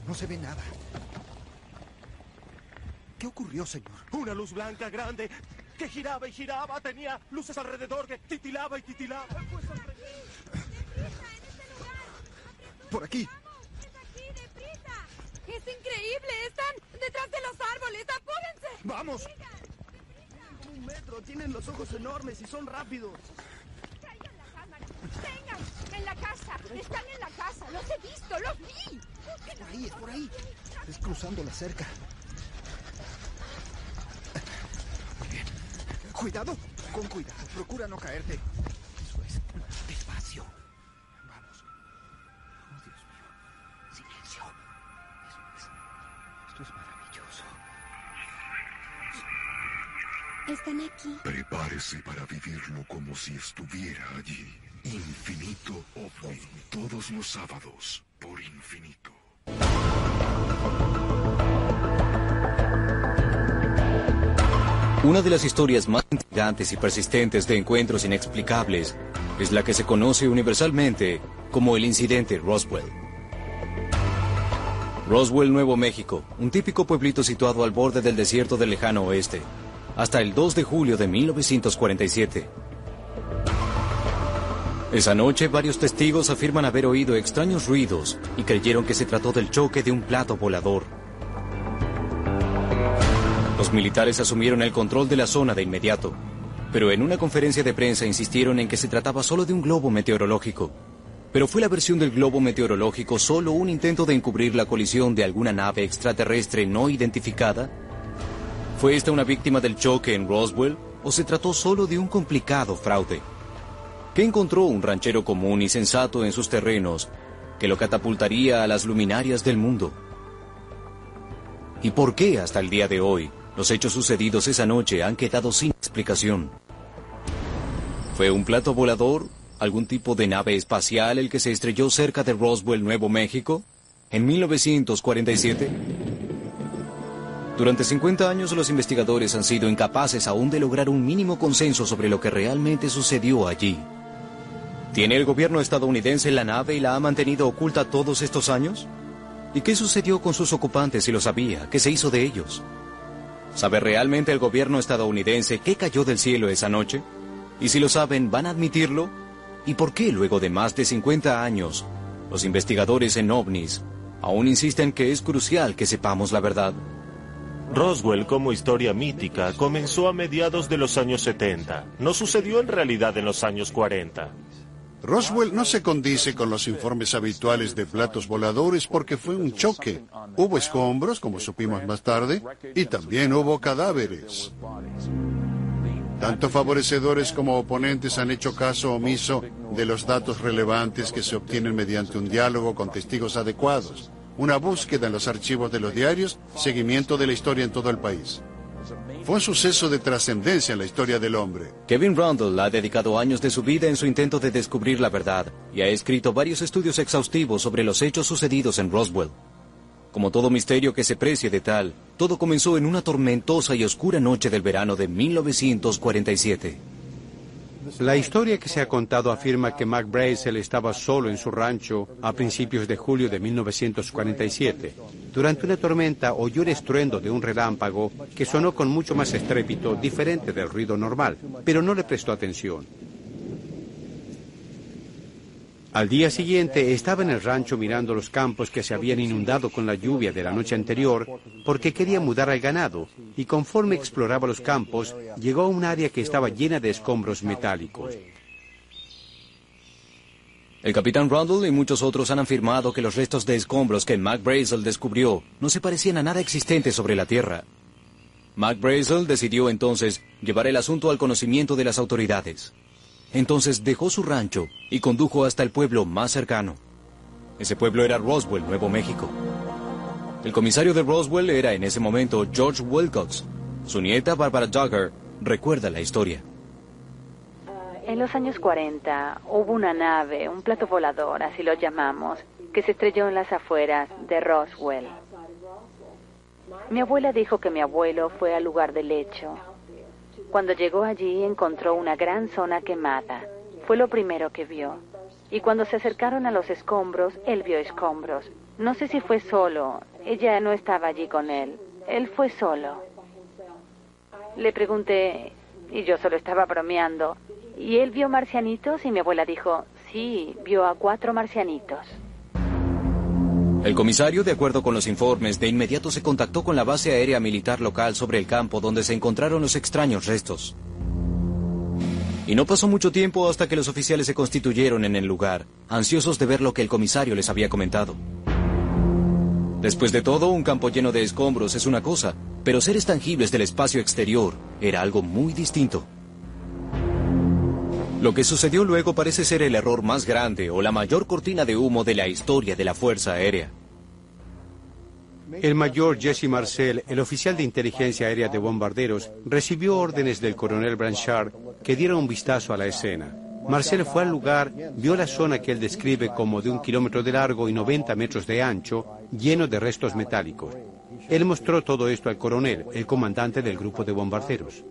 No se ve nada. ¿Qué ocurrió, señor? Una luz blanca grande que giraba y giraba. Tenía luces alrededor que titilaba y titilaba. Pues por aquí. ¡Es aquí, deprisa! ¡Es increíble! ¡Están detrás de los árboles! ¡Apúrense! ¡Vamos! Como 1 metro. Tienen los ojos enormes y son rápidos. ¡Traigan la cámara! ¡Vengan! ¡En la casa! ¡Están en la casa! ¡Los he visto! ¡Los vi! Por ahí, es por ahí. Es cruzando la cerca. Muy bien. Cuidado. Con cuidado. Procura no caerte. Eso es. Despacio. Vamos. Oh, Dios mío. Silencio. Eso es. Esto es maravilloso. ¿Están aquí? Prepárese para vivirlo como si estuviera allí. Infinito OVNI. Todos los sábados. Por Infinito. Una de las historias más intrigantes y persistentes de encuentros inexplicables es la que se conoce universalmente como el incidente Roswell. Roswell, Nuevo México, un típico pueblito situado al borde del desierto del lejano oeste, hasta el 2 de julio de 1947. Esa noche, varios testigos afirman haber oído extraños ruidos y creyeron que se trató del choque de un plato volador. Los militares asumieron el control de la zona de inmediato, pero en una conferencia de prensa insistieron en que se trataba solo de un globo meteorológico. ¿Pero fue la versión del globo meteorológico solo un intento de encubrir la colisión de alguna nave extraterrestre no identificada? ¿Fue esta una víctima del choque en Roswell o se trató solo de un complicado fraude? ¿Qué encontró un ranchero común y sensato en sus terrenos que lo catapultaría a las luminarias del mundo? ¿Y por qué hasta el día de hoy los hechos sucedidos esa noche han quedado sin explicación? ¿Fue un plato volador, algún tipo de nave espacial el que se estrelló cerca de Roswell, Nuevo México, en 1947? Durante 50 años los investigadores han sido incapaces aún de lograr un mínimo consenso sobre lo que realmente sucedió allí. ¿Tiene el gobierno estadounidense la nave y la ha mantenido oculta todos estos años? ¿Y qué sucedió con sus ocupantes si lo sabía? ¿Qué se hizo de ellos? ¿Sabe realmente el gobierno estadounidense qué cayó del cielo esa noche? Y si lo saben, ¿van a admitirlo? ¿Y por qué luego de más de 50 años, los investigadores en OVNIs aún insisten que es crucial que sepamos la verdad? Roswell, como historia mítica, comenzó a mediados de los años 70. No sucedió en realidad en los años 40. Roswell no se condice con los informes habituales de platos voladores porque fue un choque. Hubo escombros, como supimos más tarde, y también hubo cadáveres. Tanto favorecedores como oponentes han hecho caso omiso de los datos relevantes que se obtienen mediante un diálogo con testigos adecuados, una búsqueda en los archivos de los diarios, seguimiento de la historia en todo el país. Fue un suceso de trascendencia en la historia del hombre. Kevin Rundle ha dedicado años de su vida en su intento de descubrir la verdad y ha escrito varios estudios exhaustivos sobre los hechos sucedidos en Roswell. Como todo misterio que se precie de tal, todo comenzó en una tormentosa y oscura noche del verano de 1947. La historia que se ha contado afirma que Mac Brazel estaba solo en su rancho a principios de julio de 1947. Durante una tormenta oyó el estruendo de un relámpago que sonó con mucho más estrépito, diferente del ruido normal, pero no le prestó atención. Al día siguiente estaba en el rancho mirando los campos que se habían inundado con la lluvia de la noche anterior porque quería mudar al ganado y conforme exploraba los campos llegó a un área que estaba llena de escombros metálicos. El capitán Rundle y muchos otros han afirmado que los restos de escombros que Mac Brazel descubrió no se parecían a nada existente sobre la Tierra. Mac Brazel decidió entonces llevar el asunto al conocimiento de las autoridades. Entonces dejó su rancho y condujo hasta el pueblo más cercano. Ese pueblo era Roswell, Nuevo México. El comisario de Roswell era en ese momento George Wilcox. Su nieta, Barbara Duggar, recuerda la historia. En los años 40 hubo una nave, un plato volador, así lo llamamos, que se estrelló en las afueras de Roswell. Mi abuela dijo que mi abuelo fue al lugar del hecho. Cuando llegó allí encontró una gran zona quemada. Fue lo primero que vio. Y cuando se acercaron a los escombros, él vio escombros. No sé si fue solo. Ella no estaba allí con él. Él fue solo. Le pregunté, y yo solo estaba bromeando, ¿y él vio marcianitos? Y mi abuela dijo, sí, vio a 4 marcianitos. El comisario, de acuerdo con los informes, de inmediato se contactó con la base aérea militar local sobre el campo donde se encontraron los extraños restos. Y no pasó mucho tiempo hasta que los oficiales se constituyeron en el lugar, ansiosos de ver lo que el comisario les había comentado. Después de todo, un campo lleno de escombros es una cosa, pero seres tangibles del espacio exterior era algo muy distinto. Lo que sucedió luego parece ser el error más grande o la mayor cortina de humo de la historia de la Fuerza Aérea. El mayor Jesse Marcel, el oficial de inteligencia aérea de bombarderos, recibió órdenes del coronel Blanchard que diera un vistazo a la escena. Marcel fue al lugar, vio la zona que él describe como de 1 kilómetro de largo y 90 metros de ancho, lleno de restos metálicos. Él mostró todo esto al coronel, el comandante del grupo de bombarderos.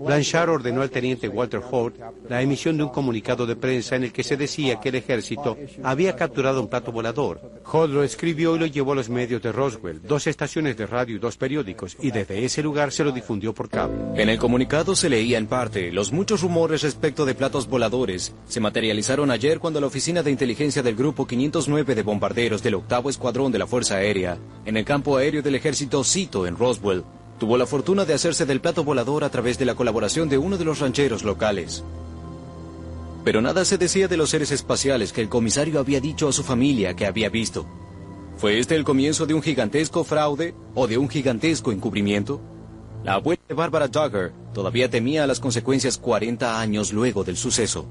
Blanchard ordenó al teniente Walter Holt la emisión de un comunicado de prensa en el que se decía que el ejército había capturado un plato volador. Holt lo escribió y lo llevó a los medios de Roswell, 2 estaciones de radio y 2 periódicos, y desde ese lugar se lo difundió por cable. En el comunicado se leía en parte, los muchos rumores respecto de platos voladores se materializaron ayer cuando la oficina de inteligencia del Grupo 509 de bombarderos del 8º Escuadrón de la Fuerza Aérea, en el campo aéreo del ejército Cito en Roswell, tuvo la fortuna de hacerse del plato volador a través de la colaboración de uno de los rancheros locales. Pero nada se decía de los seres espaciales que el comisario había dicho a su familia que había visto. ¿Fue este el comienzo de un gigantesco fraude o de un gigantesco encubrimiento? La abuela de Barbara Duggar todavía temía las consecuencias 40 años luego del suceso.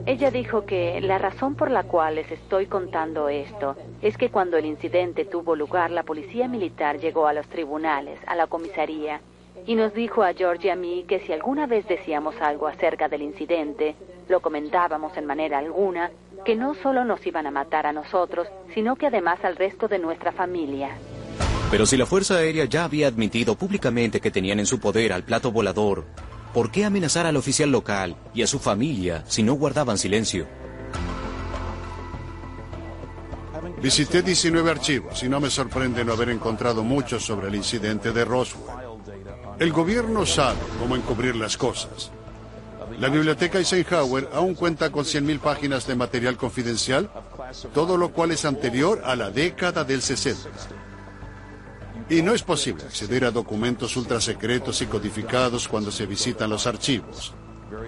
Ella dijo que la razón por la cual les estoy contando esto es que cuando el incidente tuvo lugar, la policía militar llegó a los tribunales, a la comisaría, y nos dijo a George y a mí que si alguna vez decíamos algo acerca del incidente, lo comentábamos en manera alguna, que no solo nos iban a matar a nosotros, sino que además al resto de nuestra familia. Pero si la Fuerza Aérea ya había admitido públicamente que tenían en su poder al plato volador, ¿por qué amenazar al oficial local y a su familia si no guardaban silencio? Visité 19 archivos y no me sorprende no haber encontrado mucho sobre el incidente de Roswell. El gobierno sabe cómo encubrir las cosas. La biblioteca Eisenhower aún cuenta con 100.000 páginas de material confidencial, todo lo cual es anterior a la década del 60. Y no es posible acceder a documentos ultrasecretos y codificados cuando se visitan los archivos.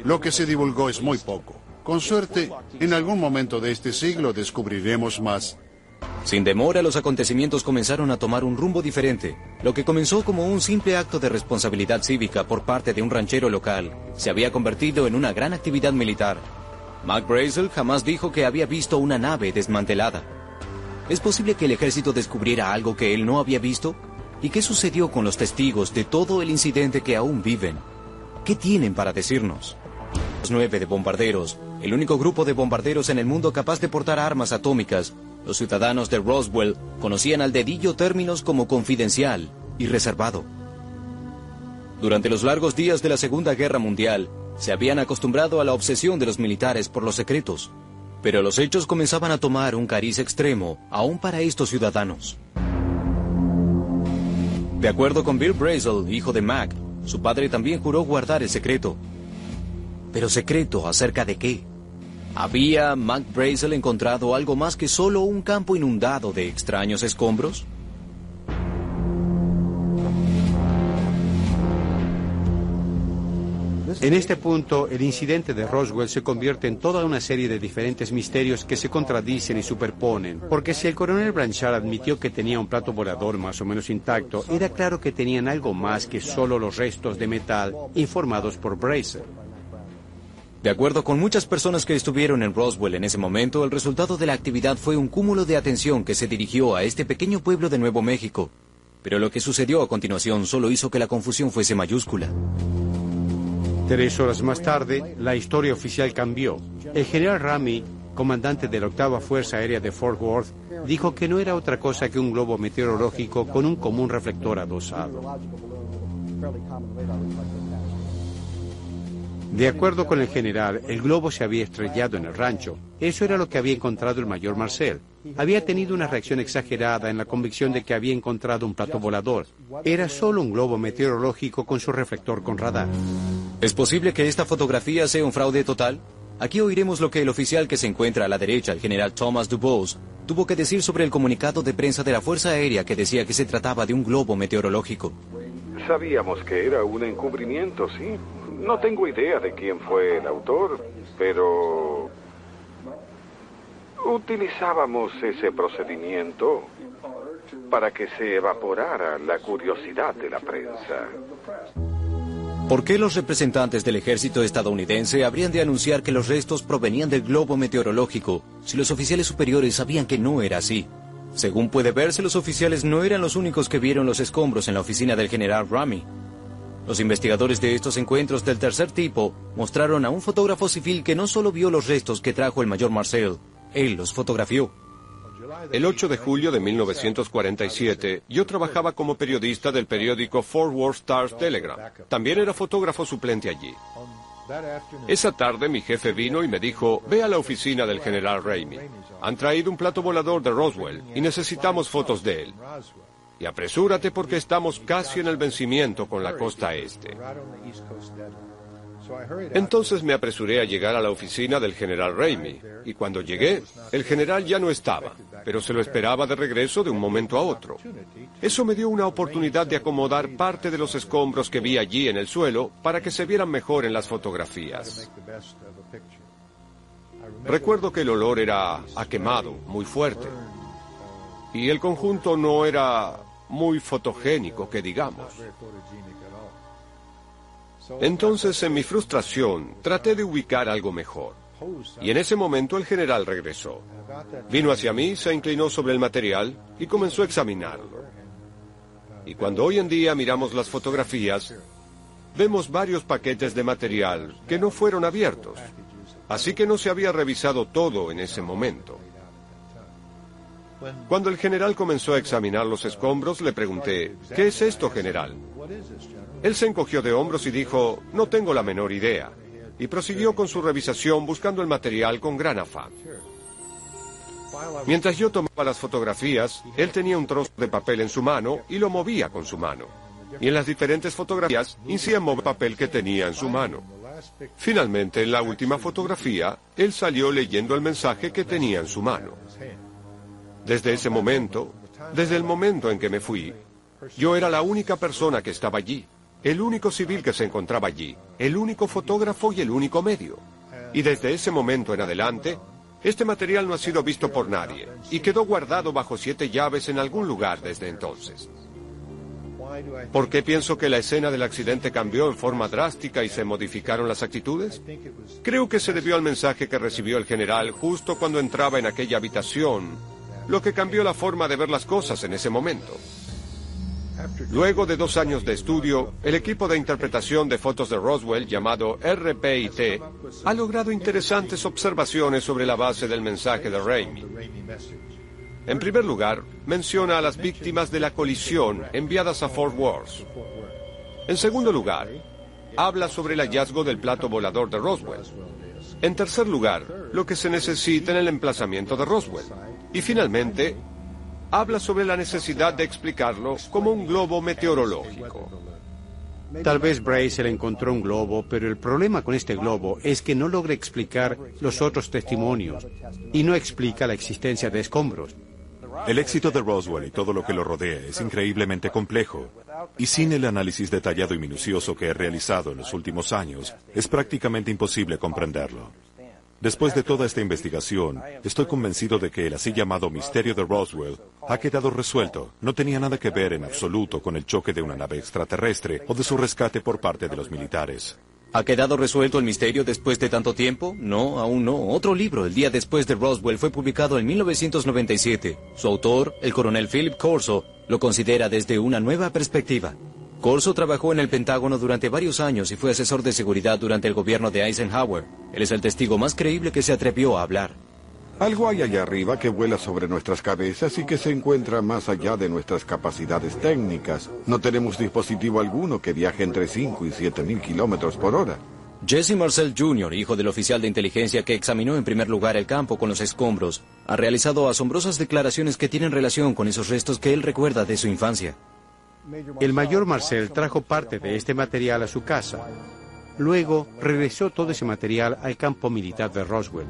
Lo que se divulgó es muy poco. Con suerte, en algún momento de este siglo descubriremos más. Sin demora, los acontecimientos comenzaron a tomar un rumbo diferente. Lo que comenzó como un simple acto de responsabilidad cívica por parte de un ranchero local se había convertido en una gran actividad militar. Mac Brazel jamás dijo que había visto una nave desmantelada. ¿Es posible que el ejército descubriera algo que él no había visto? ¿Y qué sucedió con los testigos de todo el incidente que aún viven? ¿Qué tienen para decirnos? Los 9 de bombarderos, el único grupo de bombarderos en el mundo capaz de portar armas atómicas, los ciudadanos de Roswell conocían al dedillo términos como confidencial y reservado. Durante los largos días de la Segunda Guerra Mundial, se habían acostumbrado a la obsesión de los militares por los secretos, pero los hechos comenzaban a tomar un cariz extremo aún para estos ciudadanos. De acuerdo con Bill Brazel, hijo de Mac, su padre también juró guardar el secreto. ¿Pero secreto acerca de qué? ¿Había Mac Brazel encontrado algo más que solo un campo inundado de extraños escombros? En este punto, el incidente de Roswell se convierte en toda una serie de diferentes misterios que se contradicen y superponen. Porque si el coronel Blanchard admitió que tenía un plato volador más o menos intacto, era claro que tenían algo más que solo los restos de metal informados por Brazel. De acuerdo con muchas personas que estuvieron en Roswell en ese momento, el resultado de la actividad fue un cúmulo de atención que se dirigió a este pequeño pueblo de Nuevo México. Pero lo que sucedió a continuación solo hizo que la confusión fuese mayúscula. 3 horas más tarde, la historia oficial cambió. El general Ramey, comandante de la 8ª Fuerza Aérea de Fort Worth, dijo que no era otra cosa que un globo meteorológico con un común reflector adosado. De acuerdo con el general, el globo se había estrellado en el rancho. Eso era lo que había encontrado el mayor Marcel. Había tenido una reacción exagerada en la convicción de que había encontrado un plato volador. Era solo un globo meteorológico con su reflector con radar. ¿Es posible que esta fotografía sea un fraude total? Aquí oiremos lo que el oficial que se encuentra a la derecha, el general Thomas DuBose, tuvo que decir sobre el comunicado de prensa de la Fuerza Aérea que decía que se trataba de un globo meteorológico. Sabíamos que era un encubrimiento, sí. No tengo idea de quién fue el autor, pero utilizábamos ese procedimiento para que se evaporara la curiosidad de la prensa. ¿Por qué los representantes del ejército estadounidense habrían de anunciar que los restos provenían del globo meteorológico si los oficiales superiores sabían que no era así? Según puede verse, los oficiales no eran los únicos que vieron los escombros en la oficina del general Ramey. Los investigadores de estos encuentros del tercer tipo mostraron a un fotógrafo civil que no solo vio los restos que trajo el mayor Marcel, él los fotografió. El 8 de julio de 1947, yo trabajaba como periodista del periódico Fort Worth Star-Telegram. También era fotógrafo suplente allí. Esa tarde mi jefe vino y me dijo, ve a la oficina del general Ramey. Han traído un plato volador de Roswell y necesitamos fotos de él. Y apresúrate porque estamos casi en el vencimiento con la costa este. Entonces me apresuré a llegar a la oficina del general Ramey, y cuando llegué, el general ya no estaba, pero se lo esperaba de regreso de un momento a otro. Eso me dio una oportunidad de acomodar parte de los escombros que vi allí en el suelo para que se vieran mejor en las fotografías. Recuerdo que el olor era a quemado, muy fuerte, y el conjunto no era muy fotogénico, que digamos. Entonces, en mi frustración, traté de ubicar algo mejor. Y en ese momento el general regresó. Vino hacia mí, se inclinó sobre el material y comenzó a examinarlo. Y cuando hoy en día miramos las fotografías, vemos varios paquetes de material que no fueron abiertos. Así que no se había revisado todo en ese momento. Cuando el general comenzó a examinar los escombros, le pregunté, ¿qué es esto, general? Él se encogió de hombros y dijo, no tengo la menor idea, y prosiguió con su revisación buscando el material con gran afán. Mientras yo tomaba las fotografías, él tenía un trozo de papel en su mano y lo movía con su mano. Y en las diferentes fotografías, incidía en mover el papel que tenía en su mano. Finalmente, en la última fotografía, él salió leyendo el mensaje que tenía en su mano. Desde ese momento, desde el momento en que me fui, yo era la única persona que estaba allí, el único civil que se encontraba allí, el único fotógrafo y el único medio. Y desde ese momento en adelante, este material no ha sido visto por nadie y quedó guardado bajo 7 llaves en algún lugar desde entonces. ¿Por qué pienso que la escena del accidente cambió en forma drástica y se modificaron las actitudes? Creo que se debió al mensaje que recibió el general justo cuando entraba en aquella habitación, lo que cambió la forma de ver las cosas en ese momento. Luego de 2 años de estudio, el equipo de interpretación de fotos de Roswell, llamado RPIT, ha logrado interesantes observaciones sobre la base del mensaje de Ramey. En primer lugar, menciona a las víctimas de la colisión enviadas a Fort Worth. En segundo lugar, habla sobre el hallazgo del plato volador de Roswell. En tercer lugar, lo que se necesita en el emplazamiento de Roswell. Y finalmente, habla sobre la necesidad de explicarlo como un globo meteorológico. Tal vez Brazel encontró un globo, pero el problema con este globo es que no logra explicar los otros testimonios y no explica la existencia de escombros. El éxito de Roswell y todo lo que lo rodea es increíblemente complejo, y sin el análisis detallado y minucioso que he realizado en los últimos años, es prácticamente imposible comprenderlo. Después de toda esta investigación, estoy convencido de que el así llamado misterio de Roswell ha quedado resuelto. No tenía nada que ver en absoluto con el choque de una nave extraterrestre o de su rescate por parte de los militares. ¿Ha quedado resuelto el misterio después de tanto tiempo? No, aún no. Otro libro, El día después de Roswell, fue publicado en 1997. Su autor, el coronel Philip Corso, lo considera desde una nueva perspectiva. Corso trabajó en el Pentágono durante varios años y fue asesor de seguridad durante el gobierno de Eisenhower. Él es el testigo más creíble que se atrevió a hablar. Algo hay allá arriba que vuela sobre nuestras cabezas y que se encuentra más allá de nuestras capacidades técnicas. No tenemos dispositivo alguno que viaje entre 5 y 7,000 kilómetros por hora. Jesse Marcel Jr., hijo del oficial de inteligencia que examinó en primer lugar el campo con los escombros, ha realizado asombrosas declaraciones que tienen relación con esos restos que él recuerda de su infancia. El mayor Marcel trajo parte de este material a su casa. Luego regresó todo ese material al campo militar de Roswell.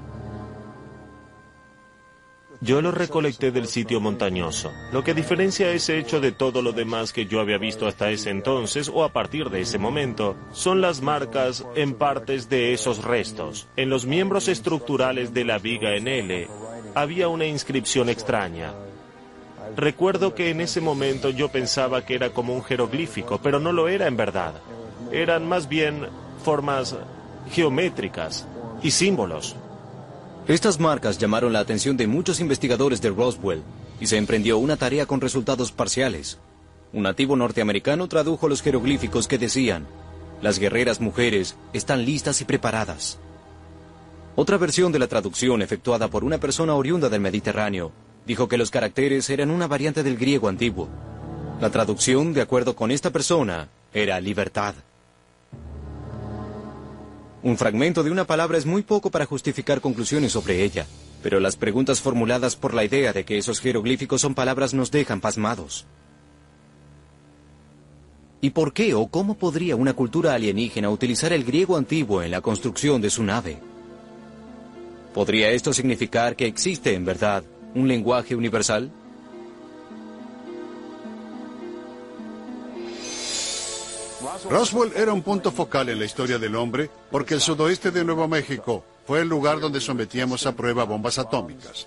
Yo lo recolecté del sitio montañoso. Lo que diferencia ese hecho de todo lo demás que yo había visto hasta ese entonces o a partir de ese momento son las marcas en partes de esos restos. En los miembros estructurales de la viga en L había una inscripción extraña. Recuerdo que en ese momento yo pensaba que era como un jeroglífico, pero no lo era en verdad. Eran más bien formas geométricas y símbolos. Estas marcas llamaron la atención de muchos investigadores de Roswell y se emprendió una tarea con resultados parciales. Un nativo norteamericano tradujo los jeroglíficos que decían: "Las guerreras mujeres están listas y preparadas". Otra versión de la traducción, efectuada por una persona oriunda del Mediterráneo, dijo que los caracteres eran una variante del griego antiguo. La traducción, de acuerdo con esta persona, era libertad. Un fragmento de una palabra es muy poco para justificar conclusiones sobre ella, pero las preguntas formuladas por la idea de que esos jeroglíficos son palabras nos dejan pasmados. ¿Y por qué o cómo podría una cultura alienígena utilizar el griego antiguo en la construcción de su nave? ¿Podría esto significar que existe, en verdad, un lenguaje universal? Roswell era un punto focal en la historia del hombre porque el sudoeste de Nuevo México fue el lugar donde sometíamos a prueba bombas atómicas.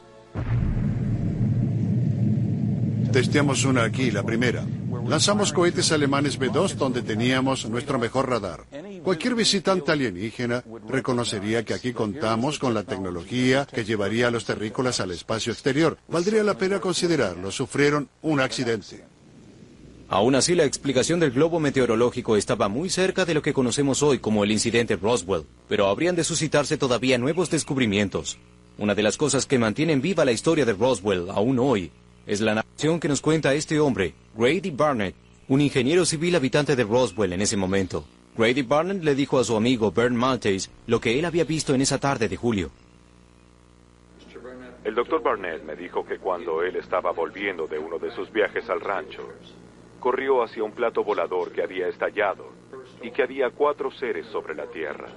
Testeamos una aquí, la primera. Lanzamos cohetes alemanes B-2 donde teníamos nuestro mejor radar. Cualquier visitante alienígena reconocería que aquí contamos con la tecnología que llevaría a los terrícolas al espacio exterior. Valdría la pena considerarlo. Sufrieron un accidente. Aún así, la explicación del globo meteorológico estaba muy cerca de lo que conocemos hoy como el incidente Roswell, pero habrían de suscitarse todavía nuevos descubrimientos. Una de las cosas que mantienen viva la historia de Roswell aún hoy es la narración que nos cuenta este hombre, Grady Barnett, un ingeniero civil habitante de Roswell en ese momento. Grady Barnett le dijo a su amigo Bern Maltese lo que él había visto en esa tarde de julio. El doctor Barnett me dijo que cuando él estaba volviendo de uno de sus viajes al rancho, corrió hacia un plato volador que había estallado y que había 4 seres sobre la Tierra.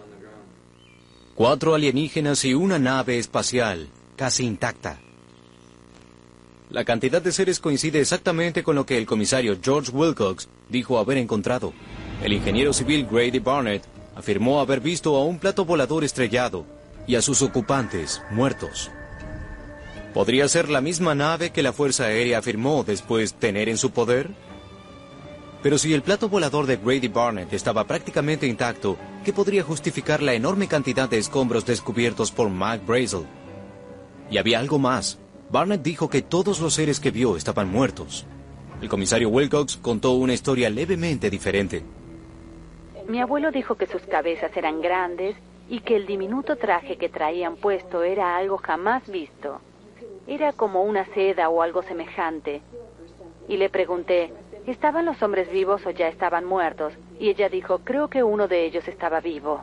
4 alienígenas y una nave espacial, casi intacta. La cantidad de seres coincide exactamente con lo que el comisario George Wilcox dijo haber encontrado. El ingeniero civil Grady Barnett afirmó haber visto a un plato volador estrellado y a sus ocupantes muertos. ¿Podría ser la misma nave que la Fuerza Aérea afirmó después tener en su poder? Pero si el plato volador de Grady Barnett estaba prácticamente intacto, ¿qué podría justificar la enorme cantidad de escombros descubiertos por Mike Brazel? Y había algo más. Barnett dijo que todos los seres que vio estaban muertos. El comisario Wilcox contó una historia levemente diferente. Mi abuelo dijo que sus cabezas eran grandes y que el diminuto traje que traían puesto era algo jamás visto. Era como una seda o algo semejante. Y le pregunté, ¿estaban los hombres vivos o ya estaban muertos? Y ella dijo, creo que uno de ellos estaba vivo.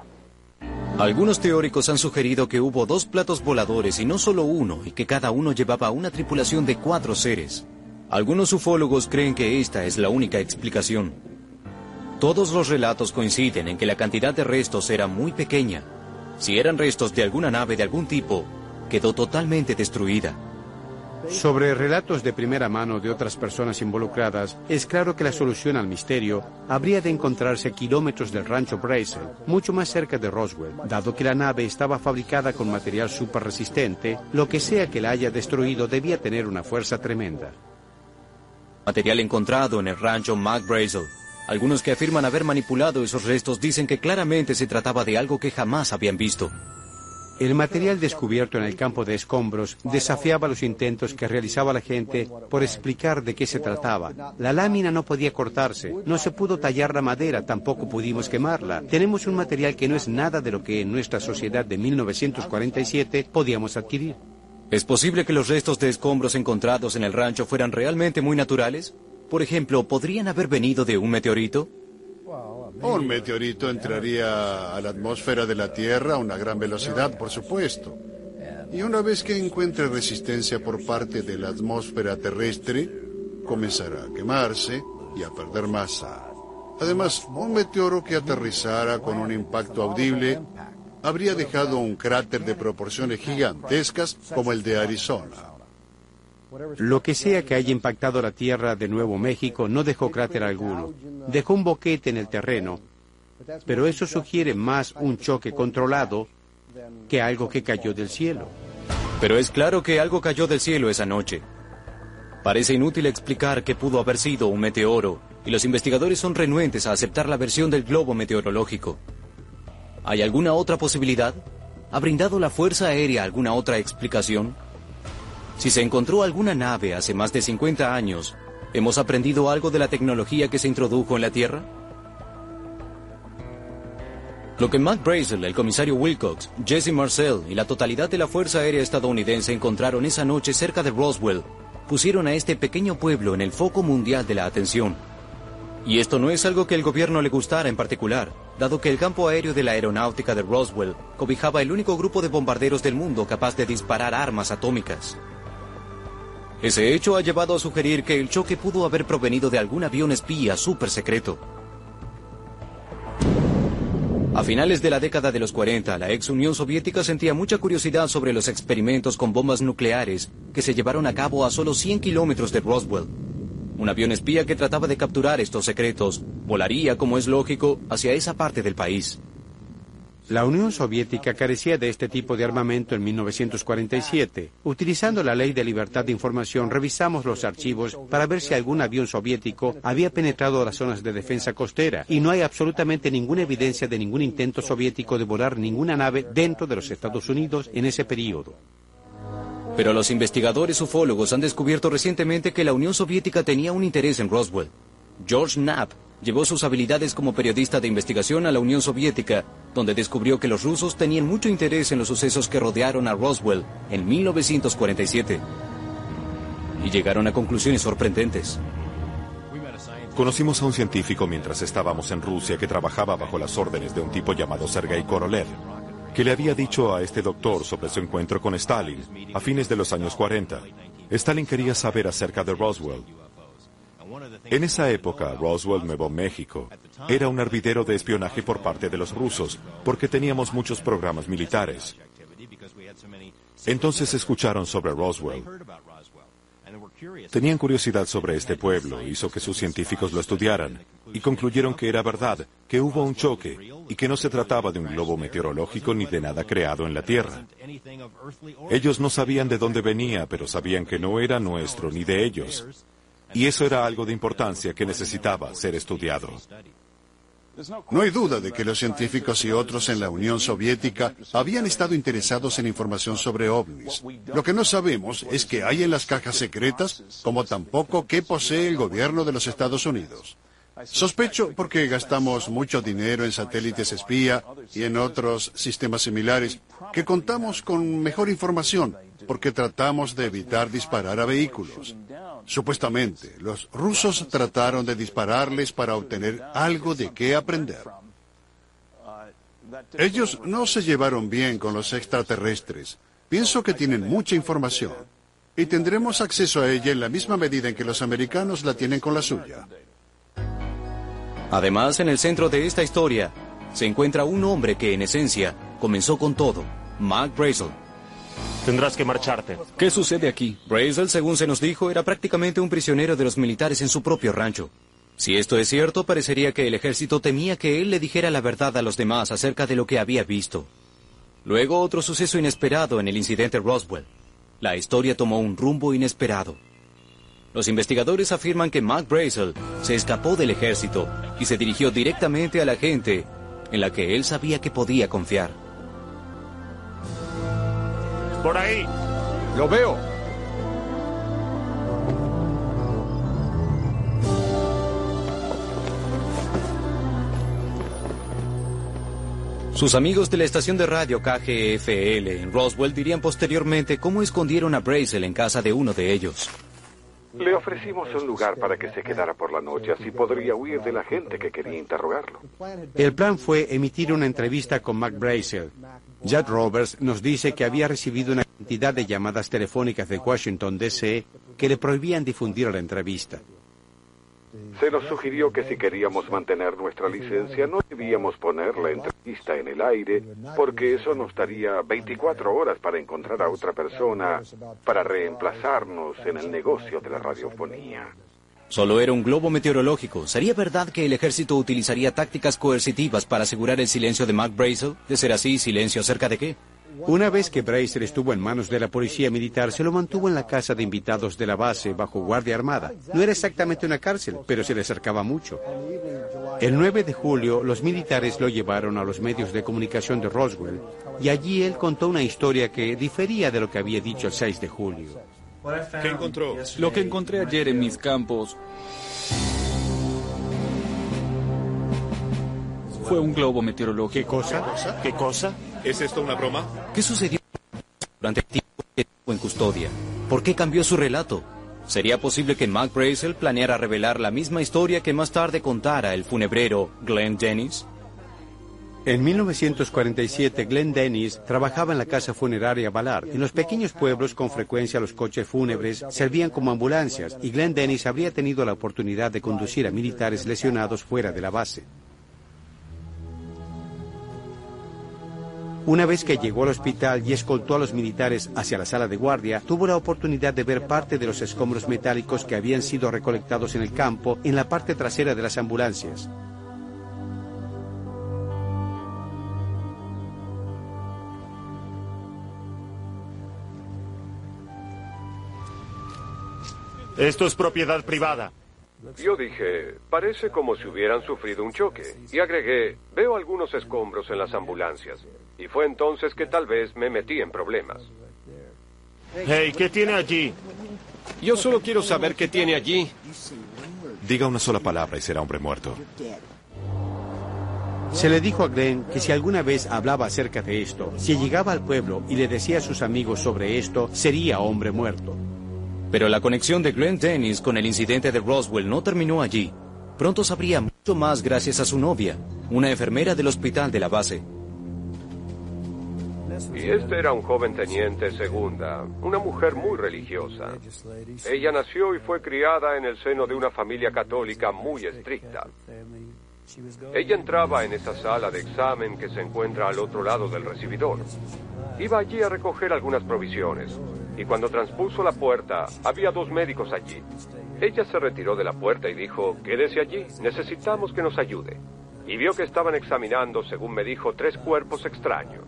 Algunos teóricos han sugerido que hubo 2 platos voladores y no solo uno, y que cada uno llevaba una tripulación de 4 seres. Algunos ufólogos creen que esta es la única explicación. Todos los relatos coinciden en que la cantidad de restos era muy pequeña. Si eran restos de alguna nave de algún tipo, quedó totalmente destruida. Sobre relatos de primera mano de otras personas involucradas, es claro que la solución al misterio habría de encontrarse a kilómetros del rancho Brazel, mucho más cerca de Roswell, dado que la nave estaba fabricada con material súper resistente, lo que sea que la haya destruido debía tener una fuerza tremenda. Material encontrado en el rancho Mike Brazel. Algunos que afirman haber manipulado esos restos dicen que claramente se trataba de algo que jamás habían visto. El material descubierto en el campo de escombros desafiaba los intentos que realizaba la gente por explicar de qué se trataba. La lámina no podía cortarse, no se pudo tallar la madera, tampoco pudimos quemarla. Tenemos un material que no es nada de lo que en nuestra sociedad de 1947 podíamos adquirir. ¿Es posible que los restos de escombros encontrados en el rancho fueran realmente muy naturales? Por ejemplo, ¿podrían haber venido de un meteorito? Un meteorito entraría a la atmósfera de la Tierra a una gran velocidad, por supuesto. Y una vez que encuentre resistencia por parte de la atmósfera terrestre, comenzará a quemarse y a perder masa. Además, un meteoro que aterrizara con un impacto audible habría dejado un cráter de proporciones gigantescas como el de Arizona. Lo que sea que haya impactado la tierra de Nuevo México no dejó cráter alguno. Dejó un boquete en el terreno, pero eso sugiere más un choque controlado que algo que cayó del cielo. Pero es claro que algo cayó del cielo esa noche. Parece inútil explicar que pudo haber sido un meteoro, y los investigadores son renuentes a aceptar la versión del globo meteorológico. ¿Hay alguna otra posibilidad? ¿Ha brindado la Fuerza Aérea alguna otra explicación? Si se encontró alguna nave hace más de 50 años, ¿hemos aprendido algo de la tecnología que se introdujo en la Tierra? Lo que Mac Brazel, el comisario Wilcox, Jesse Marcel y la totalidad de la Fuerza Aérea estadounidense encontraron esa noche cerca de Roswell pusieron a este pequeño pueblo en el foco mundial de la atención. Y esto no es algo que el gobierno le gustara en particular, dado que el campo aéreo de la aeronáutica de Roswell cobijaba el único grupo de bombarderos del mundo capaz de disparar armas atómicas. Ese hecho ha llevado a sugerir que el choque pudo haber provenido de algún avión espía súper secreto. A finales de la década de los 40, la ex Unión Soviética sentía mucha curiosidad sobre los experimentos con bombas nucleares que se llevaron a cabo a solo 100 kilómetros de Roswell. Un avión espía que trataba de capturar estos secretos volaría, como es lógico, hacia esa parte del país. La Unión Soviética carecía de este tipo de armamento en 1947. Utilizando la Ley de Libertad de Información, revisamos los archivos para ver si algún avión soviético había penetrado las zonas de defensa costera, y no hay absolutamente ninguna evidencia de ningún intento soviético de volar ninguna nave dentro de los Estados Unidos en ese periodo. Pero los investigadores ufólogos han descubierto recientemente que la Unión Soviética tenía un interés en Roswell. George Knapp llevó sus habilidades como periodista de investigación a la Unión Soviética, donde descubrió que los rusos tenían mucho interés en los sucesos que rodearon a Roswell en 1947. Y llegaron a conclusiones sorprendentes. Conocimos a un científico mientras estábamos en Rusia que trabajaba bajo las órdenes de un tipo llamado Sergei Korolev, que le había dicho a este doctor sobre su encuentro con Stalin a fines de los años 40. Stalin quería saber acerca de Roswell. En esa época, Roswell, Nuevo México, era un hervidero de espionaje por parte de los rusos, porque teníamos muchos programas militares. Entonces escucharon sobre Roswell. Tenían curiosidad sobre este pueblo, hizo que sus científicos lo estudiaran, y concluyeron que era verdad, que hubo un choque, y que no se trataba de un globo meteorológico ni de nada creado en la Tierra. Ellos no sabían de dónde venía, pero sabían que no era nuestro ni de ellos. Y eso era algo de importancia que necesitaba ser estudiado. No hay duda de que los científicos y otros en la Unión Soviética habían estado interesados en información sobre ovnis. Lo que no sabemos es qué hay en las cajas secretas, como tampoco qué posee el gobierno de los Estados Unidos. Sospecho, porque gastamos mucho dinero en satélites espía y en otros sistemas similares, que contamos con mejor información, porque tratamos de evitar disparar a vehículos. Supuestamente, los rusos trataron de dispararles para obtener algo de qué aprender. Ellos no se llevaron bien con los extraterrestres. Pienso que tienen mucha información, y tendremos acceso a ella en la misma medida en que los americanos la tienen con la suya. Además, en el centro de esta historia, se encuentra un hombre que, en esencia, comenzó con todo, Mac Brazel. Tendrás que marcharte. ¿Qué sucede aquí? Brazel, según se nos dijo, era prácticamente un prisionero de los militares en su propio rancho. Si esto es cierto, parecería que el ejército temía que él le dijera la verdad a los demás acerca de lo que había visto. Luego, otro suceso inesperado en el incidente Roswell. La historia tomó un rumbo inesperado. Los investigadores afirman que Mac Brazel se escapó del ejército y se dirigió directamente a la gente en la que él sabía que podía confiar. ¡Por ahí! ¡Lo veo! Sus amigos de la estación de radio KGFL en Roswell dirían posteriormente cómo escondieron a Brazel en casa de uno de ellos. Le ofrecimos un lugar para que se quedara por la noche, así podría huir de la gente que quería interrogarlo. El plan fue emitir una entrevista con Mac Brazel. Judd Roberts nos dice que había recibido una cantidad de llamadas telefónicas de Washington, D.C. que le prohibían difundir la entrevista. Se nos sugirió que si queríamos mantener nuestra licencia no debíamos poner la entrevista en el aire, porque eso nos daría 24 horas para encontrar a otra persona para reemplazarnos en el negocio de la radiofonía. Solo era un globo meteorológico. ¿Sería verdad que el ejército utilizaría tácticas coercitivas para asegurar el silencio de Mac Brazel? De ser así, ¿silencio acerca de qué? Una vez que Brazel estuvo en manos de la policía militar, se lo mantuvo en la casa de invitados de la base bajo guardia armada. No era exactamente una cárcel, pero se le acercaba mucho. El 9 de julio, los militares lo llevaron a los medios de comunicación de Roswell y allí él contó una historia que difería de lo que había dicho el 6 de julio. ¿Qué encontró? Lo que encontré ayer en mis campos fue un globo meteorológico. ¿Qué cosa? ¿Qué cosa? ¿Es esto una broma? ¿Qué sucedió durante el tiempo que estuvo en custodia? ¿Por qué cambió su relato? ¿Sería posible que Mac Brazel planeara revelar la misma historia que más tarde contara el funebrero Glenn Dennis? En 1947, Glenn Dennis trabajaba en la casa funeraria Ballard. En los pequeños pueblos, con frecuencia los coches fúnebres servían como ambulancias y Glenn Dennis habría tenido la oportunidad de conducir a militares lesionados fuera de la base. Una vez que llegó al hospital y escoltó a los militares hacia la sala de guardia, tuvo la oportunidad de ver parte de los escombros metálicos que habían sido recolectados en el campo en la parte trasera de las ambulancias. Esto es propiedad privada. Yo dije, parece como si hubieran sufrido un choque. Y agregué, veo algunos escombros en las ambulancias. Y fue entonces que tal vez me metí en problemas. Hey, ¿qué tiene allí? Yo solo quiero saber qué tiene allí. Diga una sola palabra y será hombre muerto. Se le dijo a Glenn que si alguna vez hablaba acerca de esto, si llegaba al pueblo y le decía a sus amigos sobre esto, sería hombre muerto. Pero la conexión de Glenn Dennis con el incidente de Roswell no terminó allí. Pronto sabría mucho más gracias a su novia, una enfermera del hospital de la base. Y este era un joven teniente segunda, una mujer muy religiosa. Ella nació y fue criada en el seno de una familia católica muy estricta. Ella entraba en esa sala de examen que se encuentra al otro lado del recibidor. Iba allí a recoger algunas provisiones, y cuando transpuso la puerta, había 2 médicos allí. Ella se retiró de la puerta y dijo, quédese allí, necesitamos que nos ayude. Y vio que estaban examinando, según me dijo, 3 cuerpos extraños.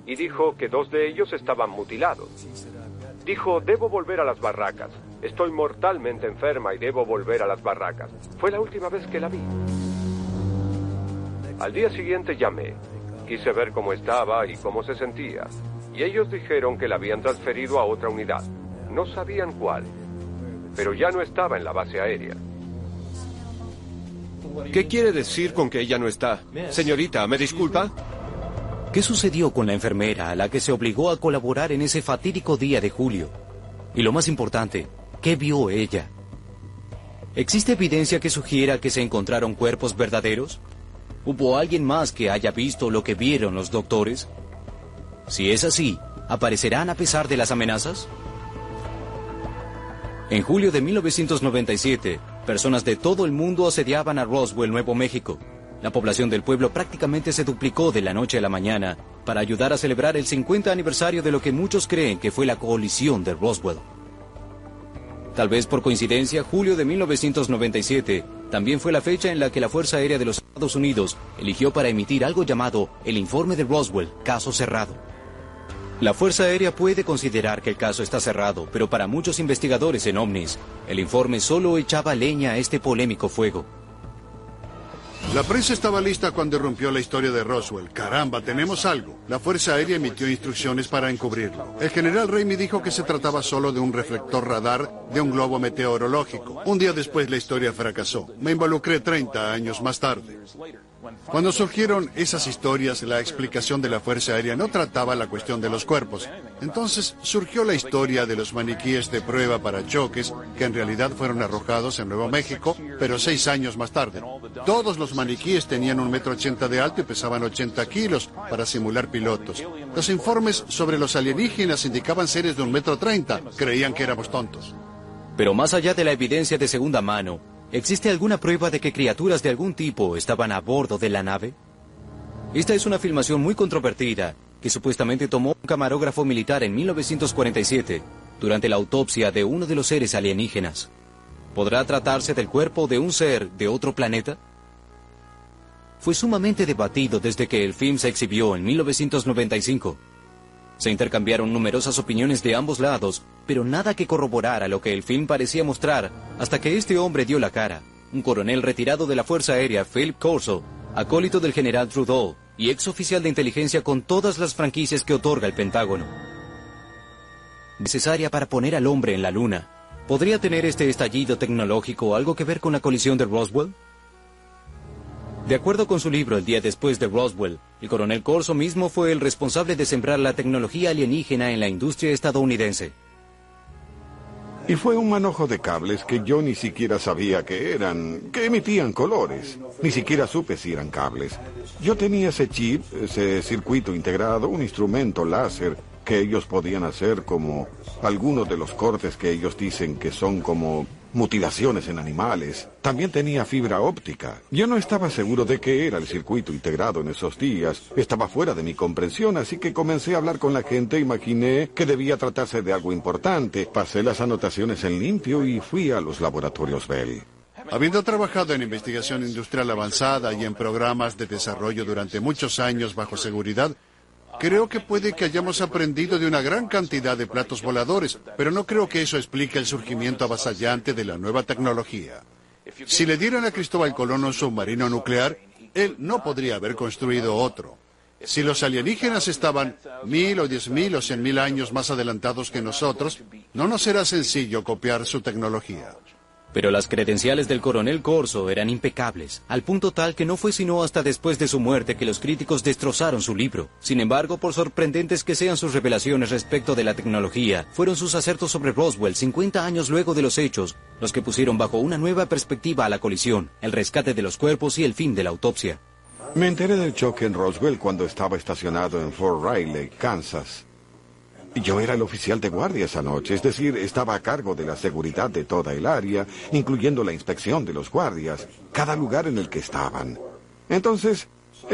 Y dijo que 2 de ellos estaban mutilados. Dijo, debo volver a las barracas. Estoy mortalmente enferma y debo volver a las barracas. Fue la última vez que la vi. Al día siguiente llamé. Quise ver cómo estaba y cómo se sentía. Y ellos dijeron que la habían transferido a otra unidad. No sabían cuál. Pero ya no estaba en la base aérea. ¿Qué quiere decir con que ella no está? Señorita, ¿me disculpa? ¿Qué sucedió con la enfermera a la que se obligó a colaborar en ese fatídico día de julio? Y lo más importante, ¿qué vio ella? ¿Existe evidencia que sugiera que se encontraron cuerpos verdaderos? ¿Hubo alguien más que haya visto lo que vieron los doctores? Si es así, ¿aparecerán a pesar de las amenazas? En julio de 1997, personas de todo el mundo asediaban a Roswell, Nuevo México. La población del pueblo prácticamente se duplicó de la noche a la mañana para ayudar a celebrar el 50 aniversario de lo que muchos creen que fue la colisión de Roswell. Tal vez por coincidencia, julio de 1997 también fue la fecha en la que la Fuerza Aérea de los Estados Unidos eligió para emitir algo llamado el Informe de Roswell, caso cerrado. La Fuerza Aérea puede considerar que el caso está cerrado, pero para muchos investigadores en ovnis, el informe solo echaba leña a este polémico fuego. La prensa estaba lista cuando irrumpió la historia de Roswell. Caramba, tenemos algo. La Fuerza Aérea emitió instrucciones para encubrirlo. El general Ramey dijo que se trataba solo de un reflector radar de un globo meteorológico. Un día después la historia fracasó. Me involucré 30 años más tarde. Cuando surgieron esas historias, la explicación de la Fuerza Aérea no trataba la cuestión de los cuerpos. Entonces surgió la historia de los maniquíes de prueba para choques, que en realidad fueron arrojados en Nuevo México, pero 6 años más tarde. Todos los maniquíes tenían 1,80 m de alto y pesaban 80 kilos para simular pilotos. Los informes sobre los alienígenas indicaban seres de 1,30 m. Creían que éramos tontos. Pero más allá de la evidencia de segunda mano, ¿existe alguna prueba de que criaturas de algún tipo estaban a bordo de la nave? Esta es una filmación muy controvertida que supuestamente tomó un camarógrafo militar en 1947 durante la autopsia de uno de los seres alienígenas. ¿Podrá tratarse del cuerpo de un ser de otro planeta? Fue sumamente debatido desde que el film se exhibió en 1995. Se intercambiaron numerosas opiniones de ambos lados, pero nada que corroborara lo que el film parecía mostrar hasta que este hombre dio la cara, un coronel retirado de la Fuerza Aérea, Philip Corso, acólito del general Trudeau y ex oficial de inteligencia con todas las franquicias que otorga el Pentágono. Necesaria para poner al hombre en la luna. ¿Podría tener este estallido tecnológico algo que ver con la colisión de Roswell? De acuerdo con su libro El día después de Roswell, el coronel Corso mismo fue el responsable de sembrar la tecnología alienígena en la industria estadounidense. Y fue un manojo de cables que yo ni siquiera sabía que eran, que emitían colores. Ni siquiera supe si eran cables. Yo tenía ese chip, ese circuito integrado, un instrumento láser que ellos podían hacer como algunos de los cortes que ellos dicen que son como mutilaciones en animales. También tenía fibra óptica. Yo no estaba seguro de qué era el circuito integrado en esos días. Estaba fuera de mi comprensión, así que comencé a hablar con la gente. Imaginé que debía tratarse de algo importante. Pasé las anotaciones en limpio y fui a los laboratorios Bell. Habiendo trabajado en investigación industrial avanzada y en programas de desarrollo durante muchos años bajo seguridad, creo que puede que hayamos aprendido de una gran cantidad de platos voladores, pero no creo que eso explique el surgimiento avasallante de la nueva tecnología. Si le dieran a Cristóbal Colón un submarino nuclear, él no podría haber construido otro. Si los alienígenas estaban 1000 o 10.000 o 100.000 años más adelantados que nosotros, no nos será sencillo copiar su tecnología. Pero las credenciales del coronel Corso eran impecables, al punto tal que no fue sino hasta después de su muerte que los críticos destrozaron su libro. Sin embargo, por sorprendentes que sean sus revelaciones respecto de la tecnología, fueron sus acertos sobre Roswell 50 años luego de los hechos, los que pusieron bajo una nueva perspectiva a la colisión, el rescate de los cuerpos y el fin de la autopsia. Me enteré del choque en Roswell cuando estaba estacionado en Fort Riley, Kansas. Yo era el oficial de guardia esa noche, es decir, estaba a cargo de la seguridad de toda el área, incluyendo la inspección de los guardias, cada lugar en el que estaban. Entonces,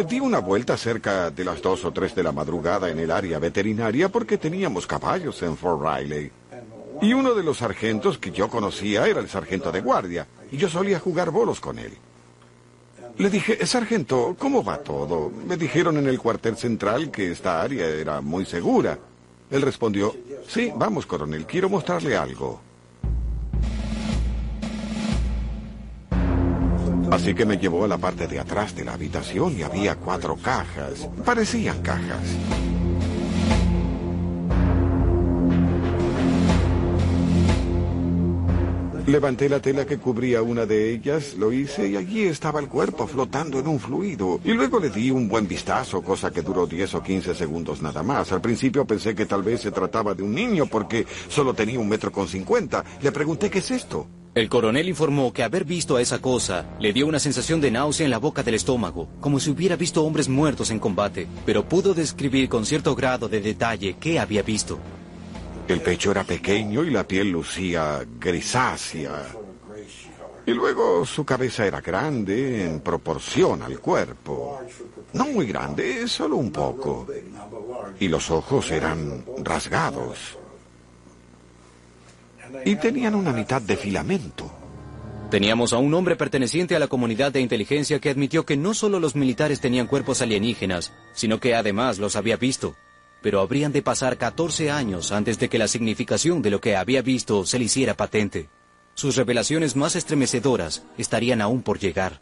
di una vuelta cerca de las 2 o 3 de la madrugada en el área veterinaria porque teníamos caballos en Fort Riley. Y uno de los sargentos que yo conocía era el sargento de guardia, y yo solía jugar bolos con él. Le dije, sargento, ¿cómo va todo? Me dijeron en el cuartel central que esta área era muy segura. Él respondió, sí, vamos, coronel, quiero mostrarle algo. Así que me llevó a la parte de atrás de la habitación y había 4 cajas. Parecían cajas. Levanté la tela que cubría una de ellas, lo hice y allí estaba el cuerpo flotando en un fluido. Y luego le di un buen vistazo, cosa que duró 10 o 15 segundos nada más. Al principio pensé que tal vez se trataba de un niño porque solo tenía 1,50 m. Le pregunté, ¿qué es esto? El coronel informó que haber visto a esa cosa le dio una sensación de náusea en la boca del estómago, como si hubiera visto hombres muertos en combate, pero pudo describir con cierto grado de detalle qué había visto. El pecho era pequeño y la piel lucía grisácea. Y luego su cabeza era grande en proporción al cuerpo. No muy grande, solo un poco. Y los ojos eran rasgados. Y tenían una mitad de filamento. Teníamos a un hombre perteneciente a la comunidad de inteligencia que admitió que no solo los militares tenían cuerpos alienígenas, sino que además los había visto. Pero habrían de pasar 14 años antes de que la significación de lo que había visto se le hiciera patente. Sus revelaciones más estremecedoras estarían aún por llegar.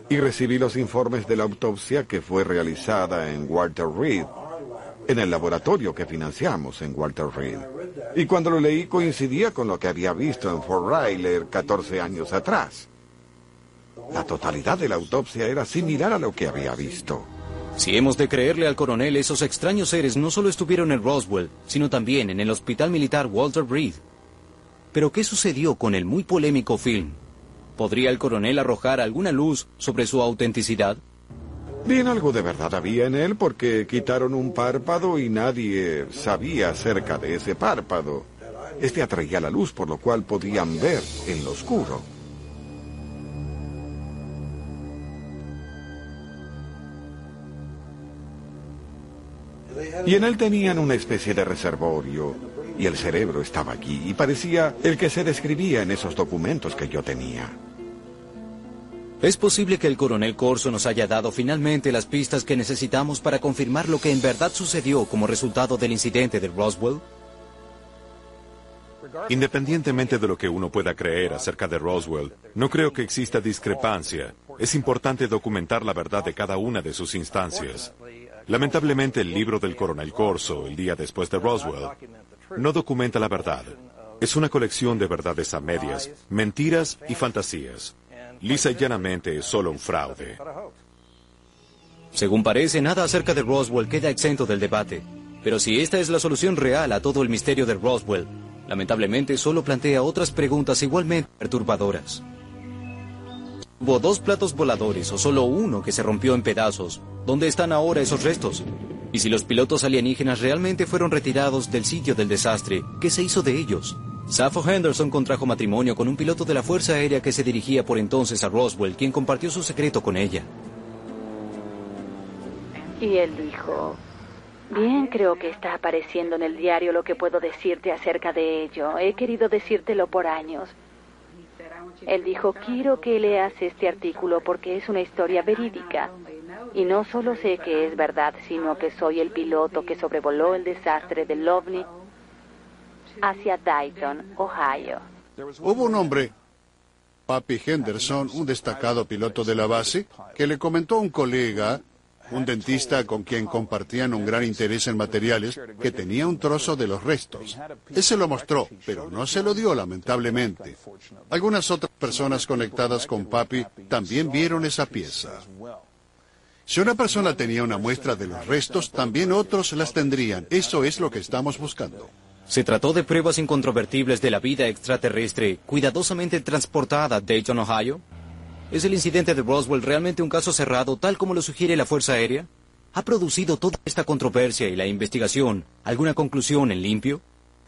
y recibí los informes de la autopsia que fue realizada en Walter Reed, en el laboratorio que financiamos en Walter Reed. Y cuando lo leí coincidía con lo que había visto en Fort Riley 14 años atrás. La totalidad de la autopsia era similar a lo que había visto. Si hemos de creerle al coronel, esos extraños seres no solo estuvieron en Roswell, sino también en el Hospital Militar Walter Reed. Pero ¿qué sucedió con el muy polémico film? ¿Podría el coronel arrojar alguna luz sobre su autenticidad? Bien, algo de verdad había en él porque quitaron un párpado y nadie sabía acerca de ese párpado. Este atraía la luz, por lo cual podían ver en lo oscuro. Y en él tenían una especie de reservorio, y el cerebro estaba allí, y parecía el que se describía en esos documentos que yo tenía. ¿Es posible que el coronel Corso nos haya dado finalmente las pistas que necesitamos para confirmar lo que en verdad sucedió como resultado del incidente de Roswell? Independientemente de lo que uno pueda creer acerca de Roswell, no creo que exista discrepancia. Es importante documentar la verdad de cada una de sus instancias. Lamentablemente, el libro del coronel Corso, el día después de Roswell, no documenta la verdad. Es una colección de verdades a medias, mentiras y fantasías. Lisa y llanamente es solo un fraude. Según parece, nada acerca de Roswell queda exento del debate. Pero si esta es la solución real a todo el misterio de Roswell, lamentablemente solo plantea otras preguntas igualmente perturbadoras. ¿Hubo 2 platos voladores o solo uno que se rompió en pedazos? ¿Dónde están ahora esos restos? Y si los pilotos alienígenas realmente fueron retirados del sitio del desastre, ¿qué se hizo de ellos? Sappho Henderson contrajo matrimonio con un piloto de la Fuerza Aérea que se dirigía por entonces a Roswell, quien compartió su secreto con ella. Y él dijo: bien, creo que está apareciendo en el diario lo que puedo decirte acerca de ello. He querido decírtelo por años. Él dijo: quiero que leas este artículo porque es una historia verídica. Y no solo sé que es verdad, sino que soy el piloto que sobrevoló el desastre de Lovni hacia Dayton, Ohio. Hubo un hombre, Pappy Henderson, un destacado piloto de la base, que le comentó a un colega, un dentista con quien compartían un gran interés en materiales, que tenía un trozo de los restos. Él se lo mostró, pero no se lo dio, lamentablemente. Algunas otras personas conectadas con Pappy también vieron esa pieza. Si una persona tenía una muestra de los restos, también otros las tendrían. Eso es lo que estamos buscando. Se trató de pruebas incontrovertibles de la vida extraterrestre, cuidadosamente transportada a Dayton, Ohio. ¿Es el incidente de Roswell realmente un caso cerrado, tal como lo sugiere la Fuerza Aérea? ¿Ha producido toda esta controversia y la investigación alguna conclusión en limpio?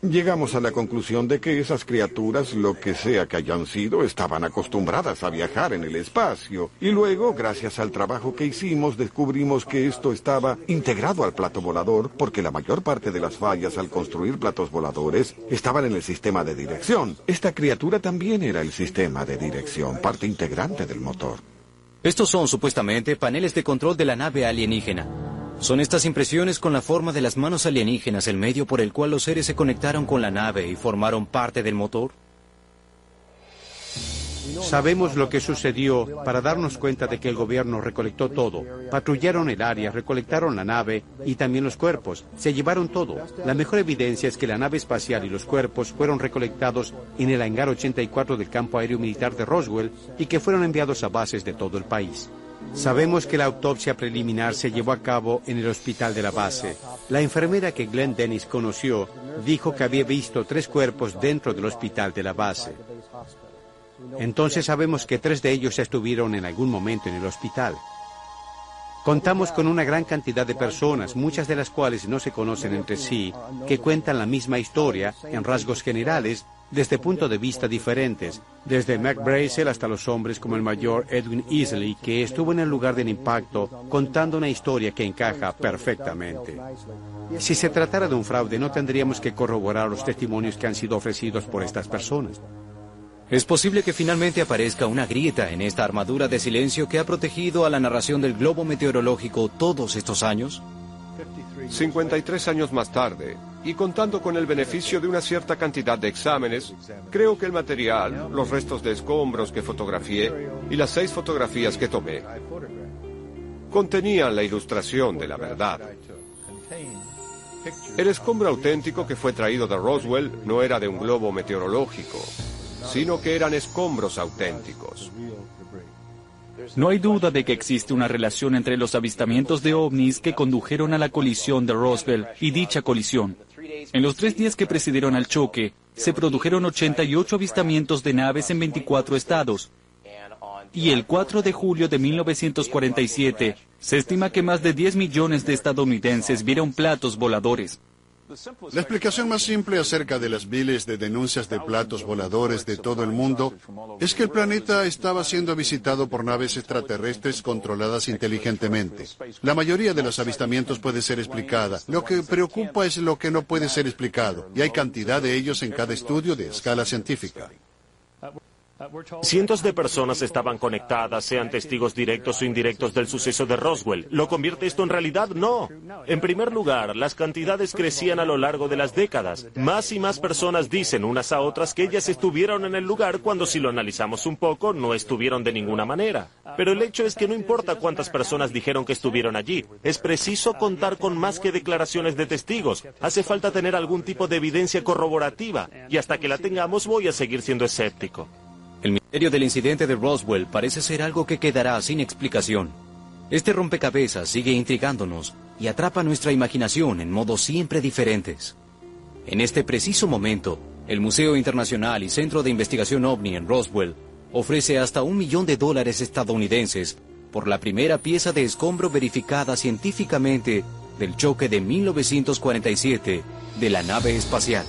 Llegamos a la conclusión de que esas criaturas, lo que sea que hayan sido, estaban acostumbradas a viajar en el espacio. Y luego, gracias al trabajo que hicimos, descubrimos que esto estaba integrado al plato volador, porque la mayor parte de las fallas al construir platos voladores estaban en el sistema de dirección. Esta criatura también era el sistema de dirección, parte integrante del motor. Estos son, supuestamente, paneles de control de la nave alienígena. ¿Son estas impresiones con la forma de las manos alienígenas el medio por el cual los seres se conectaron con la nave y formaron parte del motor? Sabemos lo que sucedió para darnos cuenta de que el gobierno recolectó todo. Patrullaron el área, recolectaron la nave y también los cuerpos. Se llevaron todo. La mejor evidencia es que la nave espacial y los cuerpos fueron recolectados en el hangar 84 del campo aéreo militar de Roswell y que fueron enviados a bases de todo el país. Sabemos que la autopsia preliminar se llevó a cabo en el hospital de la base. La enfermera que Glenn Dennis conoció dijo que había visto 3 cuerpos dentro del hospital de la base. Entonces sabemos que 3 de ellos estuvieron en algún momento en el hospital. Contamos con una gran cantidad de personas, muchas de las cuales no se conocen entre sí, que cuentan la misma historia, en rasgos generales, desde puntos de vista diferentes, desde Mac Brazel hasta los hombres como el mayor Edwin Easley, que estuvo en el lugar del impacto, contando una historia que encaja perfectamente. Si se tratara de un fraude, no tendríamos que corroborar los testimonios que han sido ofrecidos por estas personas. ¿Es posible que finalmente aparezca una grieta en esta armadura de silencio que ha protegido a la narración del globo meteorológico todos estos años? 53 años más tarde, y contando con el beneficio de una cierta cantidad de exámenes, creo que el material, los restos de escombros que fotografié y las 6 fotografías que tomé contenían la ilustración de la verdad. El escombro auténtico que fue traído de Roswell no era de un globo meteorológico, sino que eran escombros auténticos. No hay duda de que existe una relación entre los avistamientos de ovnis que condujeron a la colisión de Roswell y dicha colisión. En los 3 días que precedieron al choque, se produjeron 88 avistamientos de naves en 24 estados. Y el 4 de julio de 1947, se estima que más de 10 millones de estadounidenses vieron platos voladores. La explicación más simple acerca de las miles de denuncias de platos voladores de todo el mundo es que el planeta estaba siendo visitado por naves extraterrestres controladas inteligentemente. La mayoría de los avistamientos puede ser explicada. Lo que preocupa es lo que no puede ser explicado, y hay cantidad de ellos en cada estudio de escala científica. Cientos de personas estaban conectadas, sean testigos directos o indirectos del suceso de Roswell. ¿Lo convierte esto en realidad? No. En primer lugar, las cantidades crecían a lo largo de las décadas. Más y más personas dicen unas a otras que ellas estuvieron en el lugar cuando, si lo analizamos un poco, no estuvieron de ninguna manera. Pero el hecho es que no importa cuántas personas dijeron que estuvieron allí. Es preciso contar con más que declaraciones de testigos. Hace falta tener algún tipo de evidencia corroborativa. Y hasta que la tengamos, voy a seguir siendo escéptico. El misterio del incidente de Roswell parece ser algo que quedará sin explicación. Este rompecabezas sigue intrigándonos y atrapa nuestra imaginación en modos siempre diferentes. En este preciso momento, el Museo Internacional y Centro de Investigación OVNI en Roswell ofrece hasta $1 millón estadounidenses por la primera pieza de escombro verificada científicamente del choque de 1947 de la nave espacial.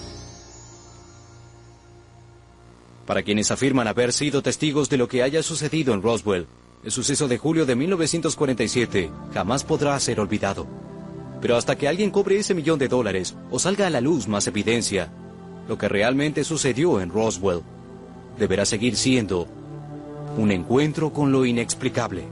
Para quienes afirman haber sido testigos de lo que haya sucedido en Roswell, el suceso de julio de 1947 jamás podrá ser olvidado. Pero hasta que alguien cobre ese $1 millón o salga a la luz más evidencia, lo que realmente sucedió en Roswell deberá seguir siendo un encuentro con lo inexplicable.